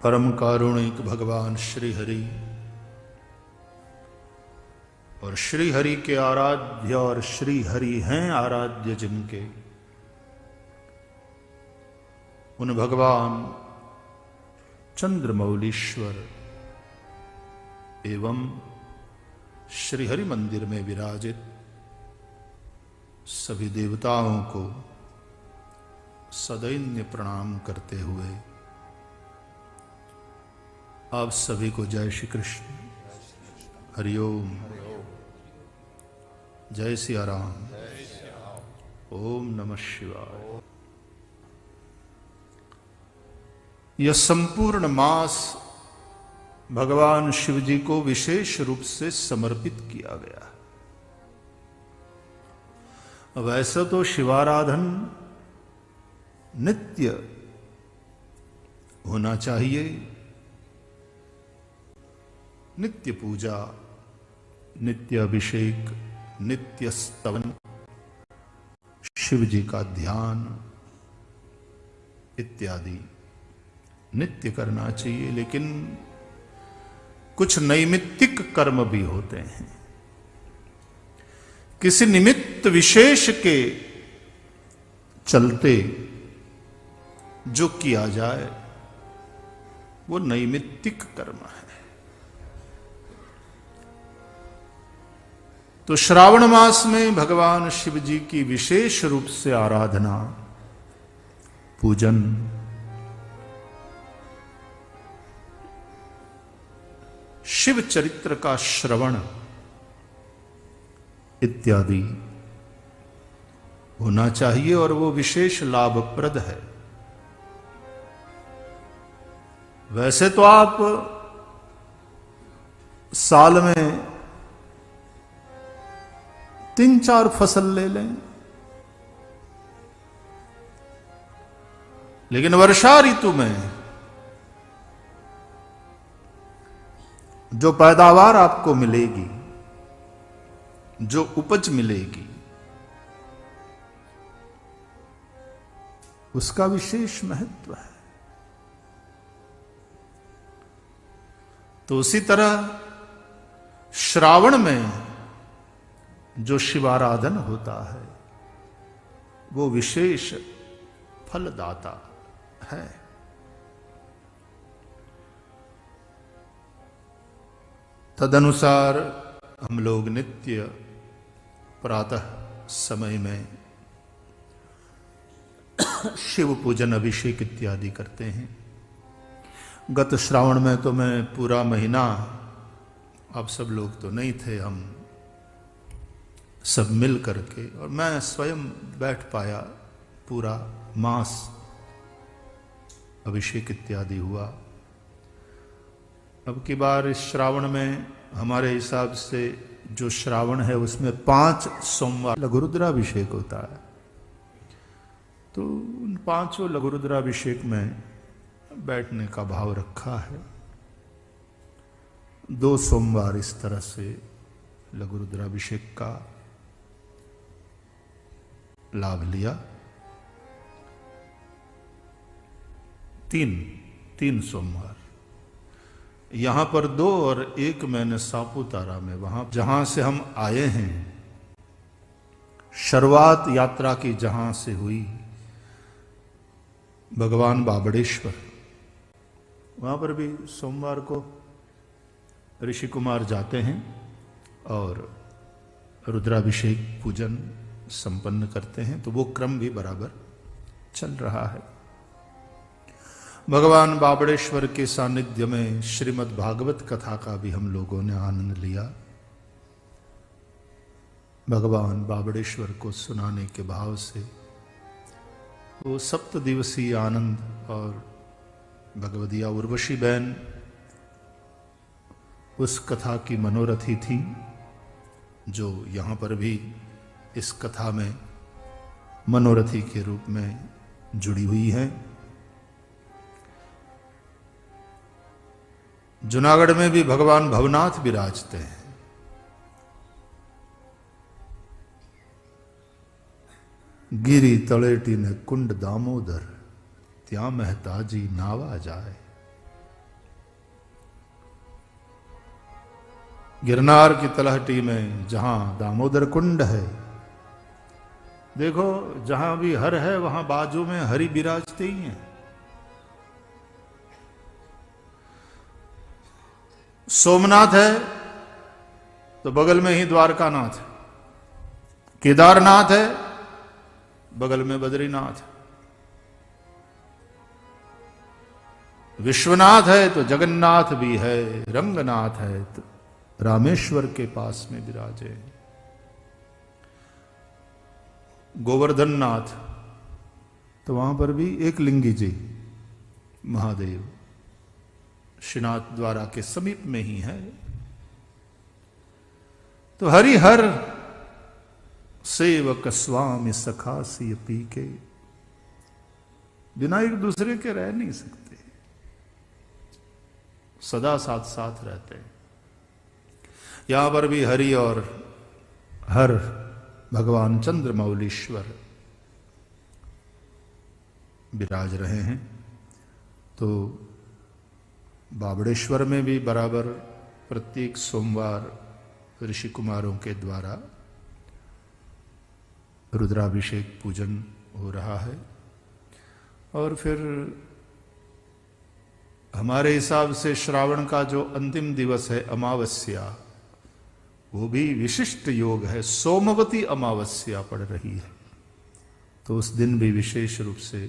परम कारुणिक भगवान श्री हरि और श्री हरि के आराध्य और श्री हरि हैं आराध्य जिनके, उन भगवान चंद्रमौलीश्वर एवं श्री हरि मंदिर में विराजित सभी देवताओं को सदैन्य प्रणाम करते हुए आप सभी को जय श्री कृष्ण, हरिओम, जय सिया राम, ओम नमः शिवाय। यह संपूर्ण मास भगवान शिव जी को विशेष रूप से समर्पित किया गया। वैसे तो शिवाराधन नित्य होना चाहिए, नित्य पूजा, नित्य अभिषेक, नित्य स्तवन, शिव जी का ध्यान इत्यादि नित्य करना चाहिए। लेकिन कुछ नैमित्तिक कर्म भी होते हैं। किसी निमित्त विशेष के चलते जो किया जाए वो नैमित्तिक कर्म है। तो श्रावण मास में भगवान शिव जी की विशेष रूप से आराधना, पूजन, शिव चरित्र का श्रवण इत्यादि होना चाहिए और वो विशेष लाभप्रद है। वैसे तो आप साल में 3-4 फसल ले लें, लेकिन वर्षा ऋतु में जो पैदावार आपको मिलेगी, जो उपज मिलेगी, उसका विशेष महत्व है। तो उसी तरह श्रावण में जो शिवाराधन होता है वो विशेष फलदाता है। तदनुसार हम लोग नित्य प्रातः समय में शिव पूजन, अभिषेक इत्यादि करते हैं। गत श्रावण में तो मैं पूरा महीना, आप सब लोग तो नहीं थे, हम सब मिल करके, और मैं स्वयं बैठ पाया, पूरा मास अभिषेक इत्यादि हुआ। अब की बार इस श्रावण में हमारे हिसाब से जो श्रावण है उसमें 5 सोमवार लघुरुद्राभिषेक होता है। तो उन 5 लघुरुद्राभिषेक में बैठने का भाव रखा है। 2 सोमवार इस तरह से लघुरुद्राभिषेक का लाभ लिया। 3 सोमवार यहां पर 2 और 1 मैंने सापुतारा में, वहां जहां से हम आए हैं, शुरुआत यात्रा की जहां से हुई, भगवान बाबड़ेश्वर, वहां पर भी सोमवार को ऋषि कुमार जाते हैं और रुद्राभिषेक पूजन संपन्न करते हैं। तो वो क्रम भी बराबर चल रहा है। भगवान बाबड़ेश्वर के सानिध्य में श्रीमद् भागवत कथा का भी हम लोगों ने आनंद लिया। भगवान बाबड़ेश्वर को सुनाने के भाव से वो 7 दिवसीय आनंद, और भगवदिया उर्वशी बहन उस कथा की मनोरथी थी, जो यहाँ पर भी इस कथा में मनोरथी के रूप में जुड़ी हुई है। जूनागढ़ में भी भगवान भवनाथ विराजते हैं। गिरी तलेटी ने कुंड दामोदर, त्या मेहताजी नावा जाए। गिरनार की तलहटी में जहां दामोदर कुंड है, देखो जहां भी हर है वहां बाजू में हरि विराजते ही हैं। सोमनाथ है तो बगल में ही द्वारकानाथ है, केदारनाथ है बगल में बद्रीनाथ है, विश्वनाथ है तो जगन्नाथ भी है, रंगनाथ है तो रामेश्वर के पास में विराजे, गोवर्धन नाथ तो वहां पर भी एक लिंगी जी महादेव श्रीनाथ द्वारा के समीप में ही है। तो हरिहर सेवक स्वामी सखासी पी के, बिना एक दूसरे के रह नहीं सकते, सदा साथ साथ रहते हैं। यहां पर भी हरि और हर भगवान चंद्रमौलीश्वर विराज रहे हैं। तो बाबड़ेश्वर में भी बराबर प्रत्येक सोमवार ऋषि कुमारों के द्वारा रुद्राभिषेक पूजन हो रहा है। और फिर हमारे हिसाब से श्रावण का जो अंतिम दिवस है अमावस्या, वो भी विशिष्ट योग है, सोमवती अमावस्या पड़ रही है। तो उस दिन भी विशेष रूप से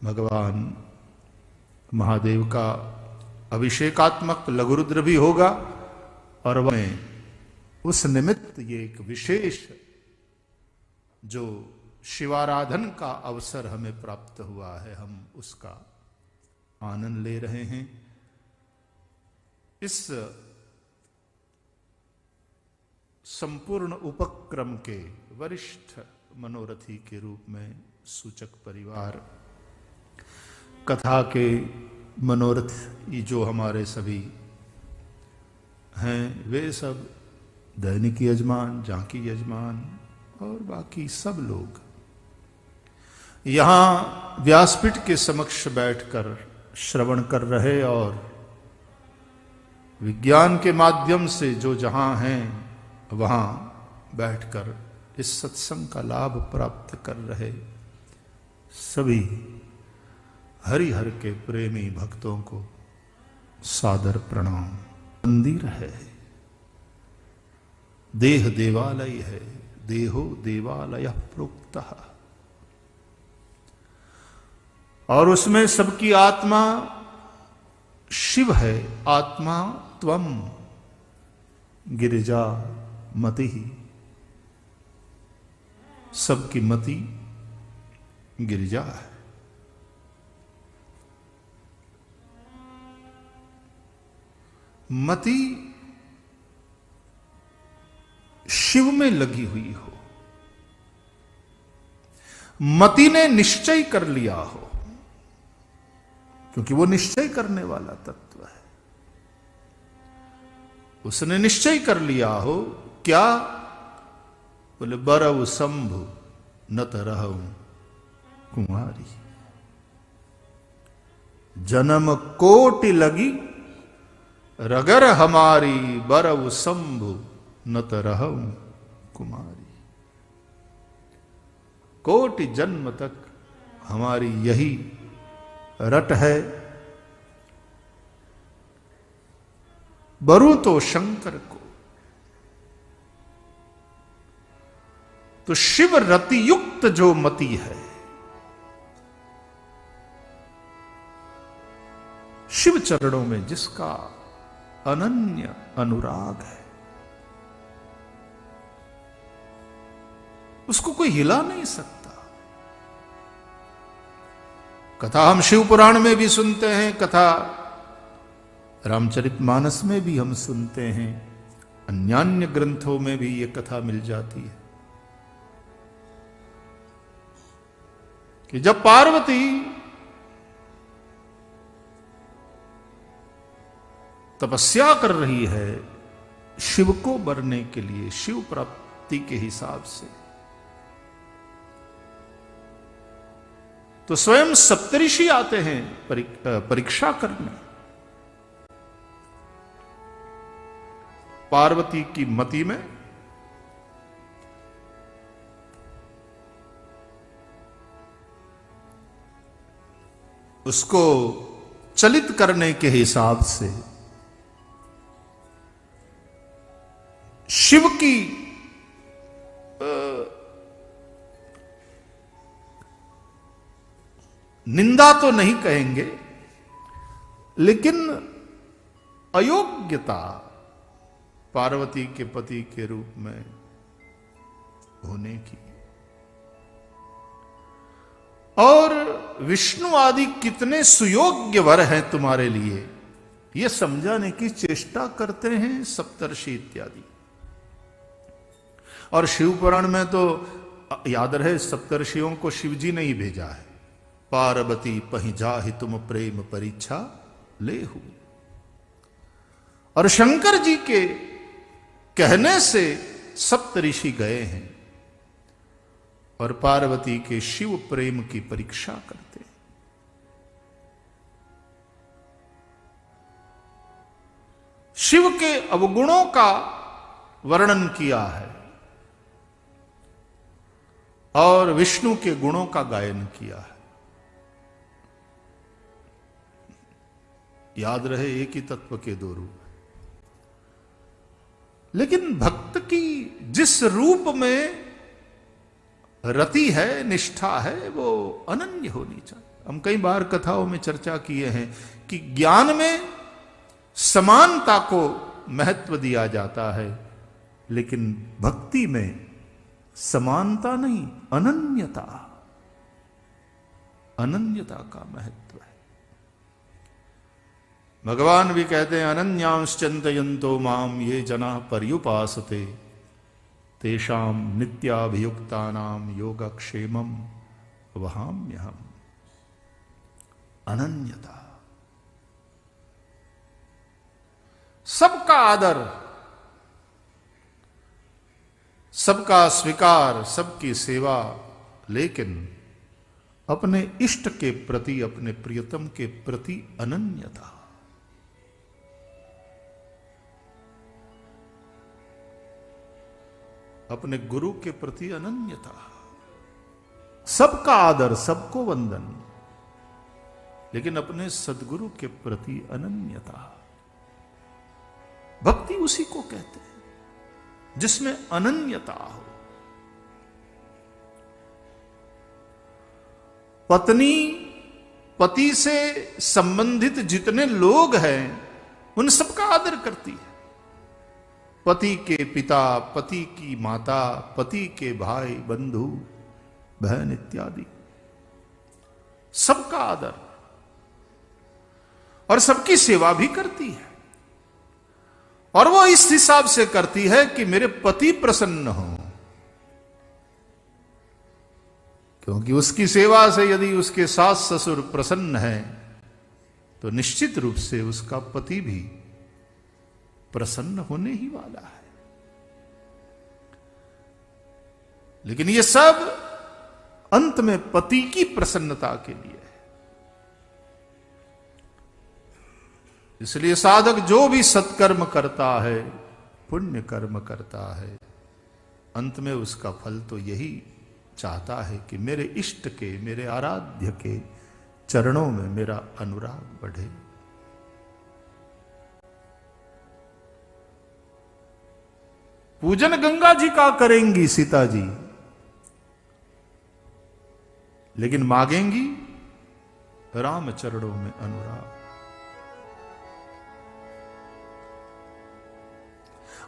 भगवान महादेव का अभिषेकात्मक लघुरुद्र भी होगा। और वह उस निमित्त ये एक विशेष जो शिवाराधन का अवसर हमें प्राप्त हुआ है, हम उसका आनंद ले रहे हैं। इस संपूर्ण उपक्रम के वरिष्ठ मनोरथी के रूप में सूचक परिवार, कथा के मनोरथी जो हमारे सभी हैं, वे सब दैनिक यजमान, झांकी यजमान और बाकी सब लोग यहां व्यासपीठ के समक्ष बैठकर श्रवण कर रहे और विज्ञान के माध्यम से जो जहां हैं वहां बैठकर इस सत्संग का लाभ प्राप्त कर रहे सभी हरिहर के प्रेमी भक्तों को सादर प्रणाम। मंदिर है, देह देवालय है, देहो देवालय प्रोक्तः, और उसमें सबकी आत्मा शिव है। आत्मा त्वम गिरिजा मति, सबकी मति गिरिजा है। मति शिव में लगी हुई हो, मति ने निश्चय कर लिया हो, क्योंकि वो निश्चय करने वाला तत्व है। उसने निश्चय कर लिया हो क्या? बोले बरव शंभु नत रहूं कुंवारी, जन्म कोटि लगी रगर हमारी, बरव शंभु नत रहूं कुमारी। कोटि जन्म तक हमारी यही रट है, बरू तो शंकर को। तो शिव रति युक्त जो मति है, शिव चरणों में जिसका अनन्य अनुराग है, उसको कोई हिला नहीं सकता। कथा हम शिव पुराण में भी सुनते हैं, कथा रामचरितमानस में भी हम सुनते हैं, अन्यान्य ग्रंथों में भी ये कथा मिल जाती है कि जब पार्वती तपस्या कर रही है शिव को वरने के लिए, शिव प्राप्ति के हिसाब से, तो स्वयं सप्तऋषि आते हैं परीक्षा करने पार्वती की मति में उसको चलित करने के हिसाब से शिव की निंदा तो नहीं कहेंगे, लेकिन अयोग्यता पार्वती के पति के रूप में होने की, और विष्णु आदि कितने सुयोग्य वर हैं तुम्हारे लिए, यह समझाने की चेष्टा करते हैं सप्तर्षि इत्यादि। और शिव पुराण में तो याद रहे सप्तर्षियों को शिवजी ने ही भेजा है। पार्वती पहि जाहि तुम प्रेम परीक्षा लेहु। और शंकर जी के कहने से सप्तऋषि गए हैं और पार्वती के शिव प्रेम की परीक्षा करते हैं। शिव के अवगुणों का वर्णन किया है और विष्णु के गुणों का गायन किया है। याद रहे एक ही तत्व के दो रूप, लेकिन भक्त की जिस रूप में रति है, निष्ठा है, वो अनन्य होनी चाहिए। हम कई बार कथाओं में चर्चा किए हैं कि ज्ञान में समानता को महत्व दिया जाता है, लेकिन भक्ति में समानता नहीं, अनन्यता, अनन्यता का महत्व है। भगवान भी कहते हैं अनन्यांश चिंतयन्तो माम ये जना पर्युपासते तेषाम नित्याभियुक्तानाम योगक्षेमम वहाम्यहम्। अनन्यता, सबका आदर, सबका स्वीकार, सबकी सेवा, लेकिन अपने इष्ट के प्रति, अपने प्रियतम के प्रति अनन्यता। अपने गुरु के प्रति अनन्यता, सबका आदर, सबको वंदन, लेकिन अपने सदगुरु के प्रति अनन्यता। भक्ति उसी को कहते हैं जिसमें अनन्यता हो। पत्नी, पति से संबंधित जितने लोग हैं उन सबका आदर करती है। पति के पिता, पति की माता, पति के भाई, बंधु, बहन इत्यादि, सबका आदर, और सबकी सेवा भी करती है। और वो इस हिसाब से करती है कि मेरे पति प्रसन्न हो, क्योंकि उसकी सेवा से यदि उसके सास ससुर प्रसन्न है तो निश्चित रूप से उसका पति भी प्रसन्न होने ही वाला है। लेकिन ये सब अंत में पति की प्रसन्नता के लिए है। इसलिए साधक जो भी सत्कर्म करता है, पुण्य कर्म करता है, अंत में उसका फल तो यही चाहता है कि मेरे इष्ट के, मेरे आराध्य के चरणों में मेरा अनुराग बढ़े। पूजन गंगा जी का करेंगी सीता जी, लेकिन मांगेंगी राम चरणों में अनुराग।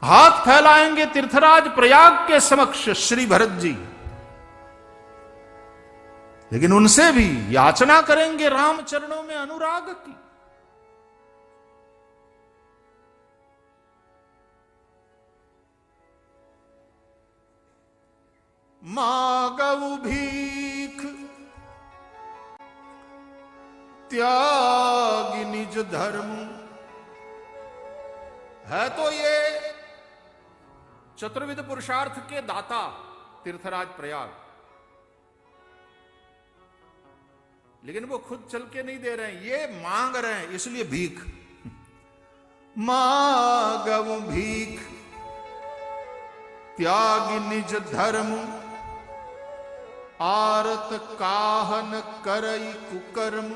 हाथ फैलाएंगे तीर्थराज प्रयाग के समक्ष श्री भरत जी, लेकिन उनसे भी याचना करेंगे राम चरणों में अनुराग की। मांगऊ भीख त्याग निज धर्म। है तो ये चतुर्विध पुरुषार्थ के दाता तीर्थराज प्रयाग, लेकिन वो खुद चल के नहीं दे रहे हैं, ये मांग रहे हैं, इसलिए भीख। मागव भीख, त्याग निज धर्म, आरत काहन करई कुकर्म।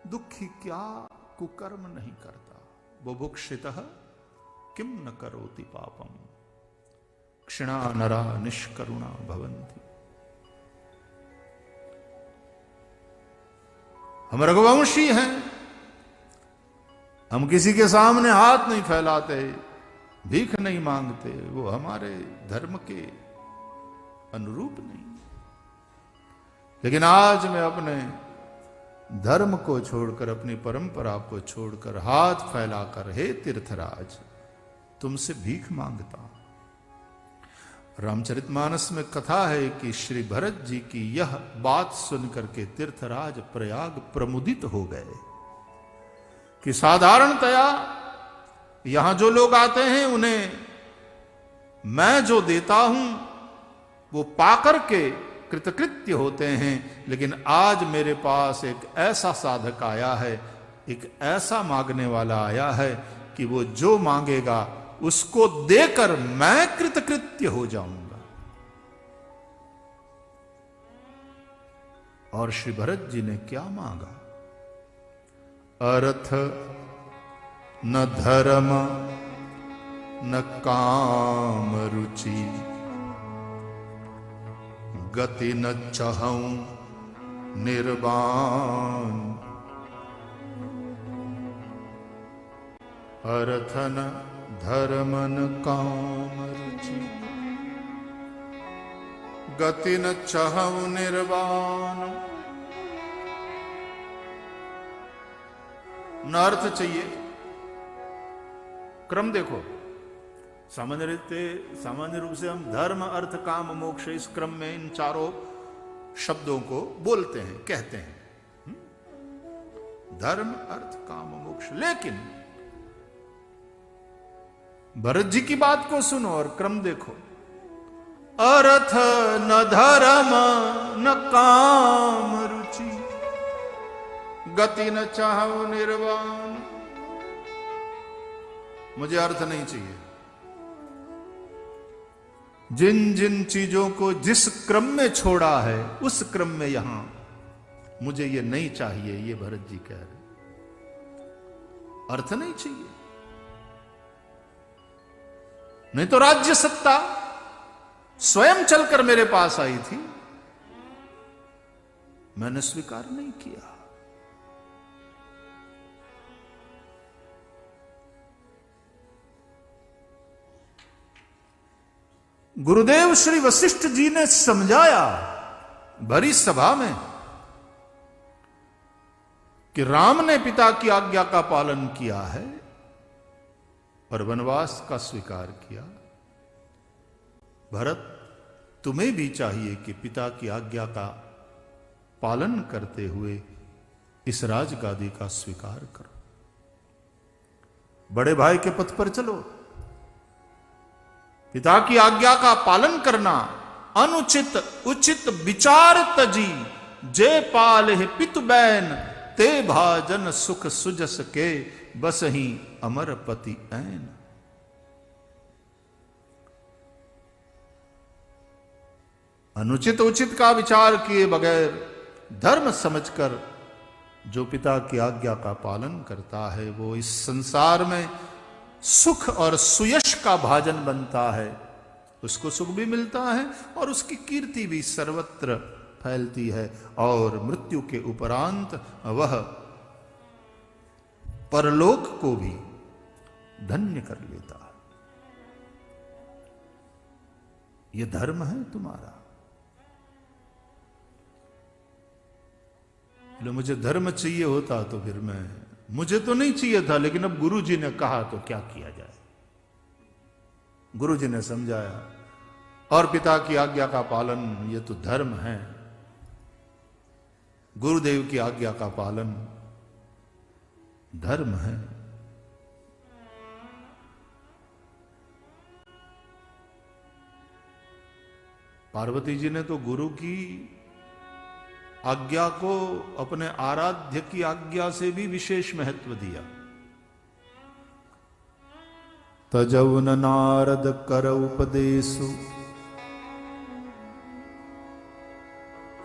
दुखी क्या कुकर्म नहीं करता, बुभुक्षितः किम न करोति पापम, क्षिणा नरा निष्करुणा भवन्ति। हम रघुवंशी हैं, हम किसी के सामने हाथ नहीं फैलाते, भीख नहीं मांगते, वो हमारे धर्म के अनुरूप नहीं। लेकिन आज मैं अपने धर्म को छोड़कर, अपनी परंपरा को छोड़कर, हाथ फैलाकर, हे तीर्थराज तुमसे भीख मांगता हूं। रामचरितमानस में कथा है कि श्री भरत जी की यह बात सुनकर के तीर्थराज प्रयाग प्रमुदित हो गए कि साधारणतया यहां जो लोग आते हैं उन्हें मैं जो देता हूं वो पाकर के कृतकृत्य होते हैं, लेकिन आज मेरे पास एक ऐसा साधक आया है, एक ऐसा मांगने वाला आया है कि वो जो मांगेगा उसको देकर मैं कृतकृत्य हो जाऊंगा। और श्री भरत जी ने क्या मांगा? अर्थ न धर्म न काम रुचि, गति न चाहूं निर्वाण। अर्थ न धर्म न काम रुचि, गति न चाहूं निर्वाण। न अर्थ चाहिए, क्रम देखो, सामान्य रूप से हम धर्म अर्थ काम मोक्ष इस क्रम में इन चारों शब्दों को बोलते हैं, कहते हैं, धर्म अर्थ काम मोक्ष। लेकिन भरत जी की बात को सुनो और क्रम देखो। अर्थ न धर्म न काम रुचि, गति न चाहूं निर्वाण। मुझे अर्थ नहीं चाहिए। जिन जिन चीजों को जिस क्रम में छोड़ा है उस क्रम में यहां मुझे ये नहीं चाहिए, ये भरत जी कह रहे। अर्थ नहीं चाहिए, नहीं तो राज्य सत्ता स्वयं चलकर मेरे पास आई थी, मैंने स्वीकार नहीं किया। गुरुदेव श्री वशिष्ठ जी ने समझाया भरी सभा में कि राम ने पिता की आज्ञा का पालन किया है और वनवास का स्वीकार किया। भरत, तुम्हें भी चाहिए कि पिता की आज्ञा का पालन करते हुए इस राजगादी का स्वीकार करो। बड़े भाई के पथ पर चलो। पिता की आज्ञा का पालन करना, अनुचित उचित विचार तजी, जे पाल है पितु बैन, ते भाजन सुख सुजस के, बस ही अमर पति ऐन। अनुचित उचित का विचार किए बगैर धर्म समझकर जो पिता की आज्ञा का पालन करता है वो इस संसार में सुख और सुयश का भाजन बनता है। उसको सुख भी मिलता है और उसकी कीर्ति भी सर्वत्र फैलती है और मृत्यु के उपरांत वह परलोक को भी धन्य कर लेता है। यह धर्म है तुम्हारा। मुझे धर्म चाहिए होता तो फिर मुझे तो नहीं चाहिए था, लेकिन अब गुरु जी ने कहा तो क्या किया जाए। गुरु जी ने समझाया और पिता की आज्ञा का पालन ये तो धर्म है। गुरुदेव की आज्ञा का पालन धर्म है। पार्वती जी ने तो गुरु की आज्ञा को अपने आराध्य की आज्ञा से भी विशेष महत्व दिया। तजौन नारद कर उपदेशु,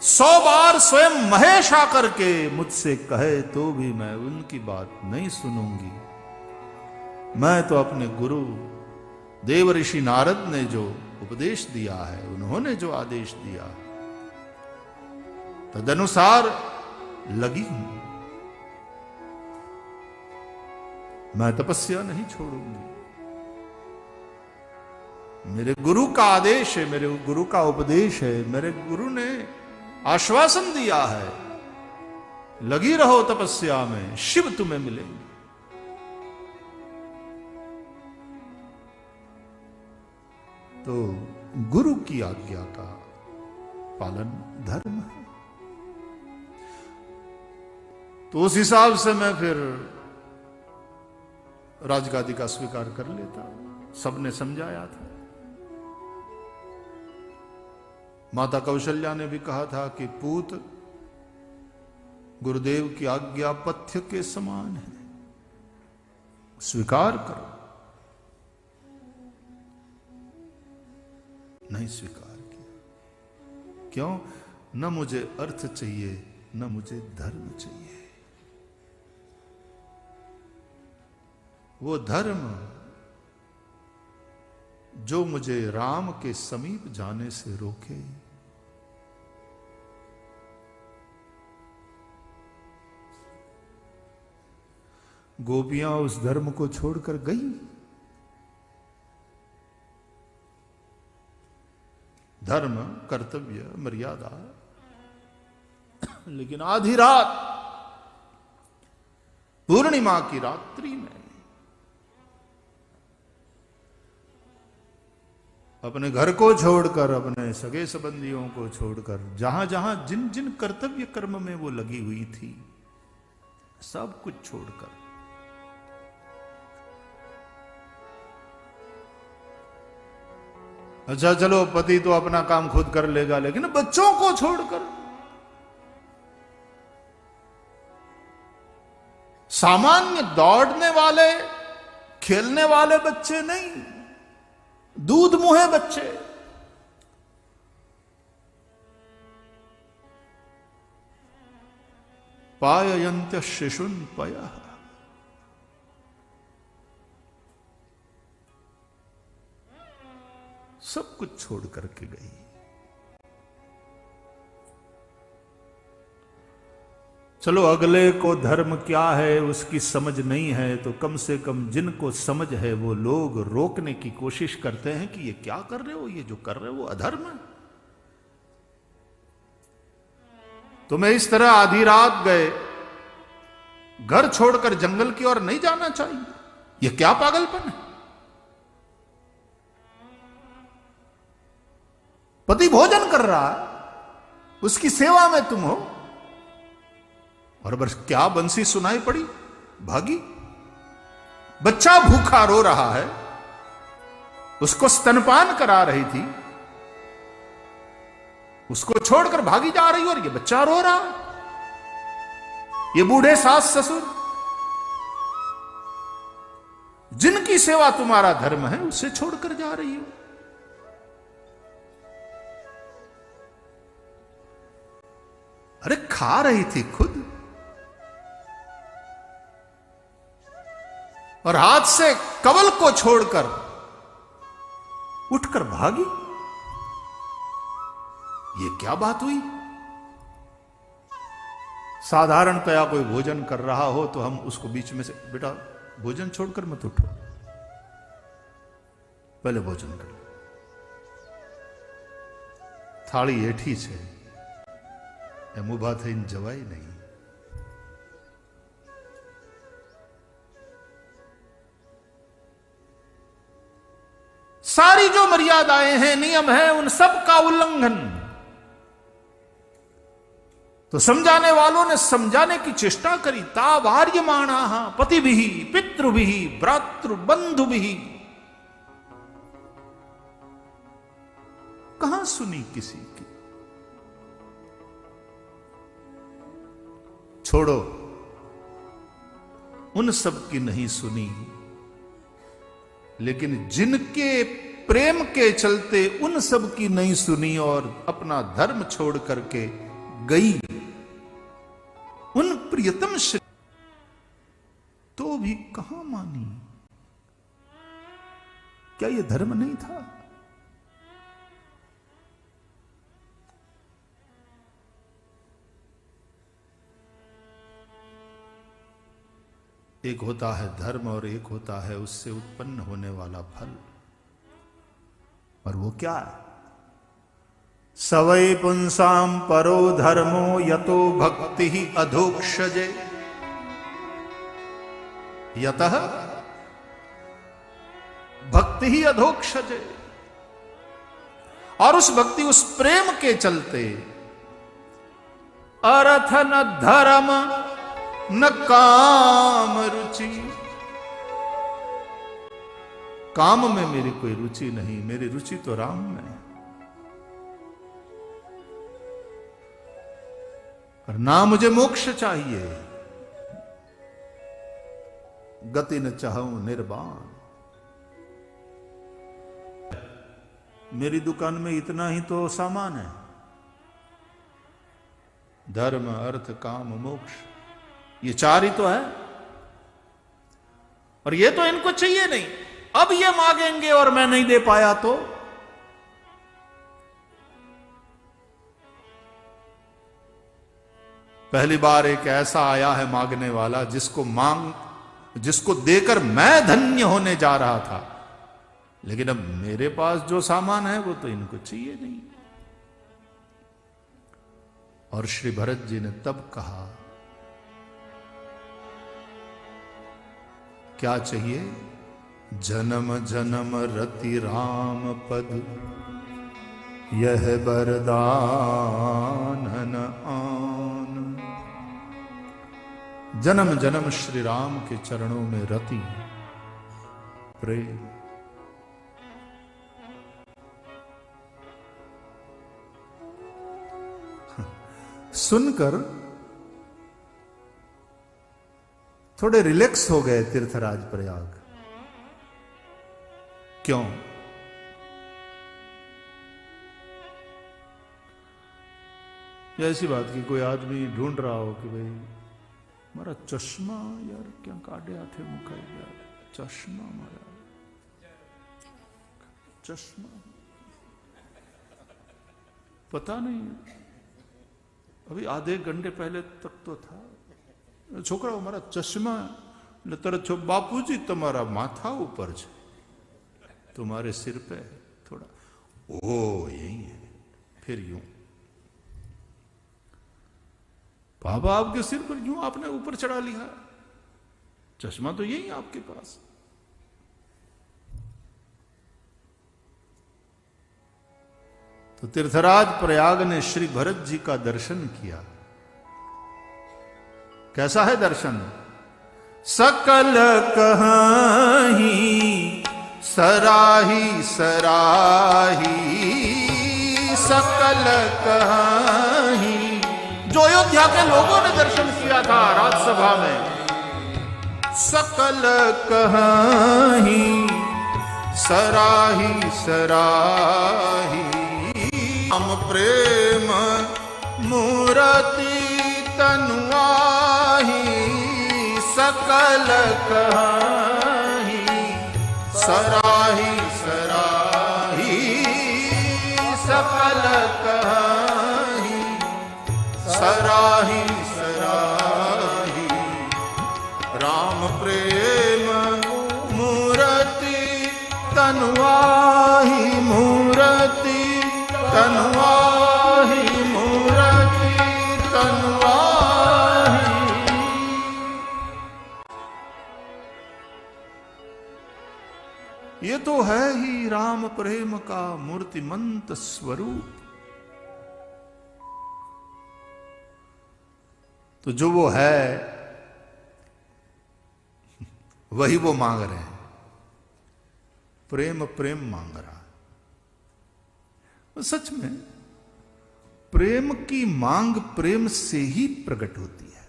100 बार स्वयं महेश आकर के मुझसे कहे तो भी मैं उनकी बात नहीं सुनूंगी। मैं तो अपने गुरु देव ऋषि नारद ने जो उपदेश दिया है, उन्होंने जो आदेश दिया तदनुसार लगी हूं। मैं तपस्या नहीं छोड़ूंगी। मेरे गुरु का आदेश है, मेरे गुरु का उपदेश है, मेरे गुरु ने आश्वासन दिया है, लगी रहो तपस्या में, शिव तुम्हें मिलेंगे। तो गुरु की आज्ञा का पालन धर्म है। तो उस हिसाब से मैं फिर राजगादी का स्वीकार कर लेता। सबने समझाया था। माता कौशल्या ने भी कहा था कि पूत गुरुदेव की आज्ञा पथ्य के समान है, स्वीकार करो। नहीं स्वीकार किया। क्यों? न मुझे अर्थ चाहिए, न मुझे धर्म चाहिए। वो धर्म जो मुझे राम के समीप जाने से रोके। गोपियां उस धर्म को छोड़कर गई। धर्म, कर्तव्य, मर्यादा, लेकिन आधी रात, पूर्णिमा की रात्रि में अपने घर को छोड़कर, अपने सगे संबंधियों को छोड़कर, जहां जहां जिन जिन कर्तव्य कर्म में वो लगी हुई थी, सब कुछ छोड़कर अच्छा चलो पति तो अपना काम खुद कर लेगा, लेकिन बच्चों को छोड़कर, सामान्य दौड़ने वाले, खेलने वाले बच्चे नहीं, दूध मुहे बच्चे, पाययन्त्य शिशुन पयः, सब कुछ छोड़ करके गई। चलो अगले को धर्म क्या है उसकी समझ नहीं है, तो कम से कम जिनको समझ है वो लोग रोकने की कोशिश करते हैं कि ये क्या कर रहे हो, ये जो कर रहे हो वो अधर्म है। तुम्हें इस तरह आधी रात गए, घर छोड़कर जंगल की ओर नहीं जाना चाहिए, ये क्या पागलपन है। पति भोजन कर रहा है, उसकी सेवा में तुम हो, और बस क्या बंसी सुनाई पड़ी, भागी। बच्चा भूखा रो रहा है, उसको स्तनपान करा रही थी, उसको छोड़कर भागी जा रही, और ये बच्चा रो रहा है। ये बूढ़े सास ससुर जिनकी सेवा तुम्हारा धर्म है, उसे छोड़कर जा रही हो। अरे खा रही थी खुद, और हाथ से कवल को छोड़कर उठकर भागी। ये क्या बात हुई? साधारणतया कोई भोजन कर रहा हो तो हम उसको बीच में से, बेटा भोजन छोड़कर मत उठो, पहले भोजन कर। थाली एठी छे, एम उभा थईने जवाय नहीं। सारी जो मर्यादाएं हैं, नियम हैं, उन सब का उल्लंघन। तो समझाने वालों ने समझाने की चेष्टा करी। तावार्यमाणाः पतिभिः पितृभिः भ्रातृबंधुभिः, कहां सुनी किसी की? छोड़ो, उन सब की नहीं सुनी, लेकिन जिनके प्रेम के चलते उन सब की नहीं सुनी और अपना धर्म छोड़ करके गई उन प्रियतम श्री, तो भी कहां मानी? क्या यह धर्म नहीं था? एक होता है धर्म और एक होता है उससे उत्पन्न होने वाला फल। और वो क्या है? सवै पुंसाम परो धर्मो यतो भक्ति ही अधोक्षजे, यतः भक्ति ही अधोक्षजे। और उस भक्ति, उस प्रेम के चलते अर्थ न धर्म न काम रुचि, काम में मेरी कोई रुचि नहीं, मेरी रुचि तो राम में है। और ना मुझे मोक्ष चाहिए, गति न चाहूं निर्वाण। मेरी दुकान में इतना ही तो सामान है, धर्म अर्थ काम मोक्ष, ये चार ही तो है। और ये तो इनको चाहिए नहीं। अब ये मांगेंगे और मैं नहीं दे पाया तो पहली बार एक ऐसा आया है मांगने वाला जिसको देकर मैं धन्य होने जा रहा था, लेकिन अब मेरे पास जो सामान है वो तो इनको चाहिए नहीं। और श्री भरत जी ने तब कहा, क्या चाहिए? जन्म जन्म रति राम पद, यह वरदान आन। जन्म जन्म श्री राम के चरणों में रति प्रेम। सुनकर थोड़े रिलैक्स हो गए तीर्थराज प्रयाग। क्यों? ऐसी बात कि कोई आदमी ढूंढ रहा हो कि भाई मारा चश्मा यार क्या काटे आथे मुखाई यार, चश्मा मारा चश्मा पता नहीं, अभी आधे घंटे पहले तक तो था। छोकरा हमारा चश्मा तरह छो, बापूजी तुम्हारा माथा ऊपर है, तुम्हारे सिर पे थोड़ा, ओ यही है। फिर यूं बाबा आपके सिर पर यूं आपने ऊपर चढ़ा लिया, चश्मा तो यही आपके पास। तो तीर्थराज प्रयाग ने श्री भरत जी का दर्शन किया। कैसा है दर्शन? सकल कहाही सराही सराही, सकल कहाही। जो अयोध्या के लोगों ने दर्शन किया था राजसभा में, सकल कहाही सराही सराही। हम प्रेम मूर्ति तनुआही, सकल कहाही सराही सराही, सकल कहाही सराही सराही। राम प्रेम मूर्ति तनुआही, मूर्ति तनुआही, मूर्ति तनुआही। ये तो है ही राम प्रेम का मूर्तिमंत स्वरूप। तो जो वो है वही वो मांग रहे हैं, प्रेम प्रेम मांग रहा। सच में प्रेम की मांग प्रेम से ही प्रकट होती है।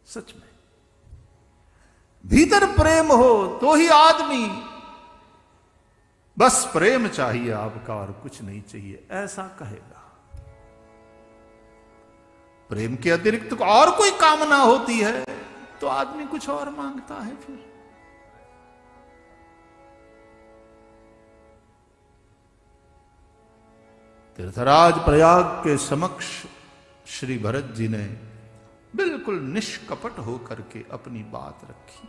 सच में भीतर प्रेम हो तो ही आदमी बस प्रेम चाहिए आपका और कुछ नहीं चाहिए ऐसा कहेगा। प्रेम के अतिरिक्त और कोई कामना होती है तो आदमी कुछ और मांगता है। फिर तीर्थराज प्रयाग के समक्ष श्री भरत जी ने बिल्कुल निष्कपट होकर के अपनी बात रखी।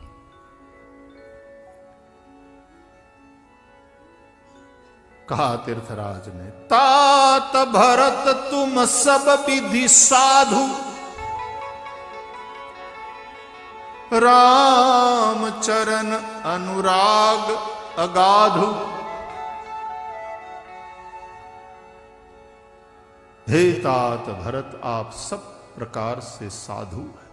कहा तीर्थराज ने, तात भरत तुम सब विधि साधु, राम चरण अनुराग अगाधु। हे तात भरत आप सब प्रकार से साधु है।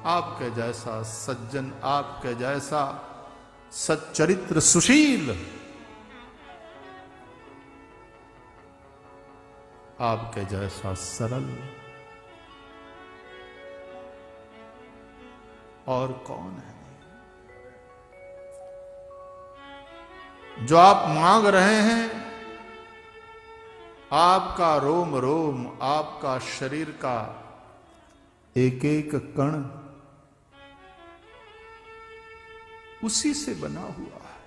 आपके जैसा सज्जन, आपके जैसा सच्चरित्र सुशील, आपके जैसा सरल और कौन है। जो आप मांग रहे हैं, आपका रोम रोम, आपका शरीर का एक एक कण उसी से बना हुआ है।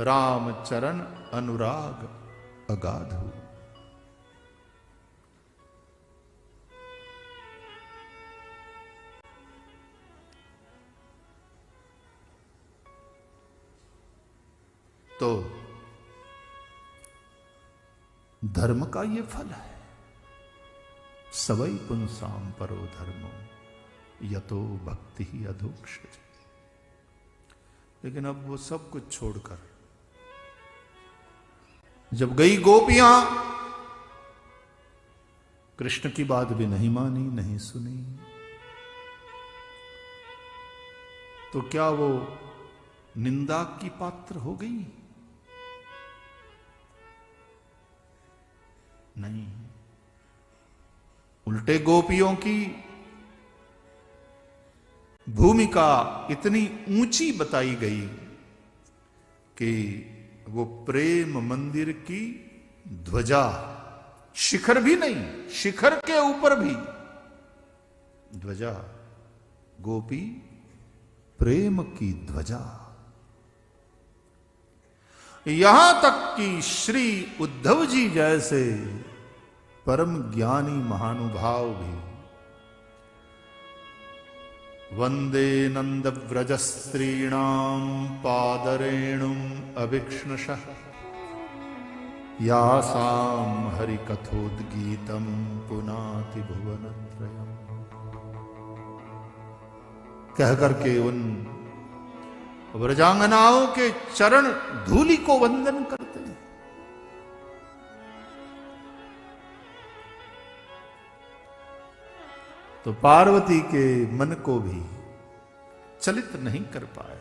राम चरण अनुराग अगाधु। तो धर्म का ये फल है, सवै पुंसाम परो धर्मो यतो भक्ति ही अधोक्षज। लेकिन अब वो सब कुछ छोड़कर जब गई गोपियां, कृष्ण की बात भी नहीं मानी, नहीं सुनी, तो क्या वो निंदा की पात्र हो गई? नहीं, उल्टे गोपियों की भूमिका इतनी ऊंची बताई गई कि वो प्रेम मंदिर की ध्वजा, शिखर भी नहीं, शिखर के ऊपर भी ध्वजा, गोपी प्रेम की ध्वजा। यहां तक कि श्री उद्धव जी जैसे परम ज्ञानी महानुभाव भी वंदे नंद व्रज स्त्रीणाम पादरेणुम अभिक्ष्णशः यासाम हरि कथोद्गीतम पुनाति भुवनत्रयम्। कह करके उन व्रजांगनाओं के चरण धूलि को वंदन करते हैं। तो पार्वती के मन को भी चलित नहीं कर पाए।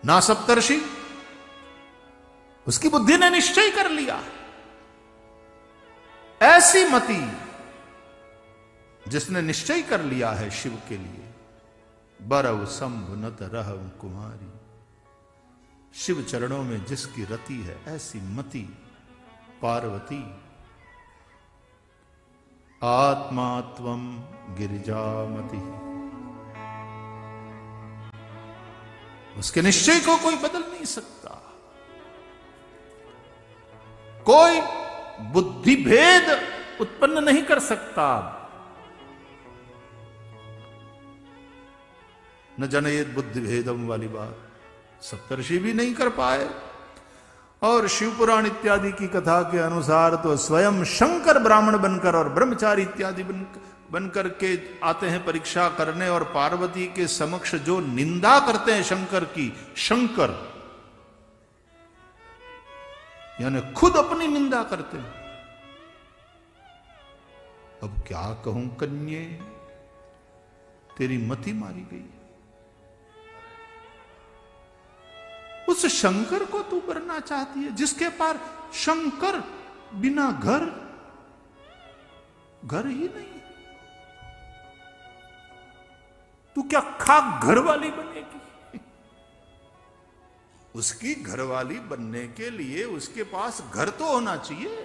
ना सप्तर्षि, उसकी बुद्धि ने निश्चय कर लिया। ऐसी मति जिसने निश्चय कर लिया है शिव के लिए, बरव संभुनत रहव कुमारी, शिव चरणों में जिसकी रति है, ऐसी मति पार्वती। आत्मा त्वं गिरिजामति, उसके निश्चय को कोई बदल नहीं सकता। कोई बुद्धि भेद उत्पन्न नहीं कर सकता। न जनयेत बुद्धि भेदम वाली बात सप्तर्षि भी नहीं कर पाए। और शिवपुराण इत्यादि की कथा के अनुसार तो स्वयं शंकर ब्राह्मण बनकर और ब्रह्मचारी इत्यादि बनकर के आते हैं परीक्षा करने, और पार्वती के समक्ष जो निंदा करते हैं शंकर की, शंकर यानी खुद अपनी निंदा करते हैं। अब क्या कहूं कन्ये, तेरी मति मारी गई। उस शंकर को तू बनना चाहती है जिसके पास शंकर बिना घर ही नहीं। तू क्या खाक घर वाली बनेगी? उसकी घरवाली बनने के लिए उसके पास घर तो होना चाहिए।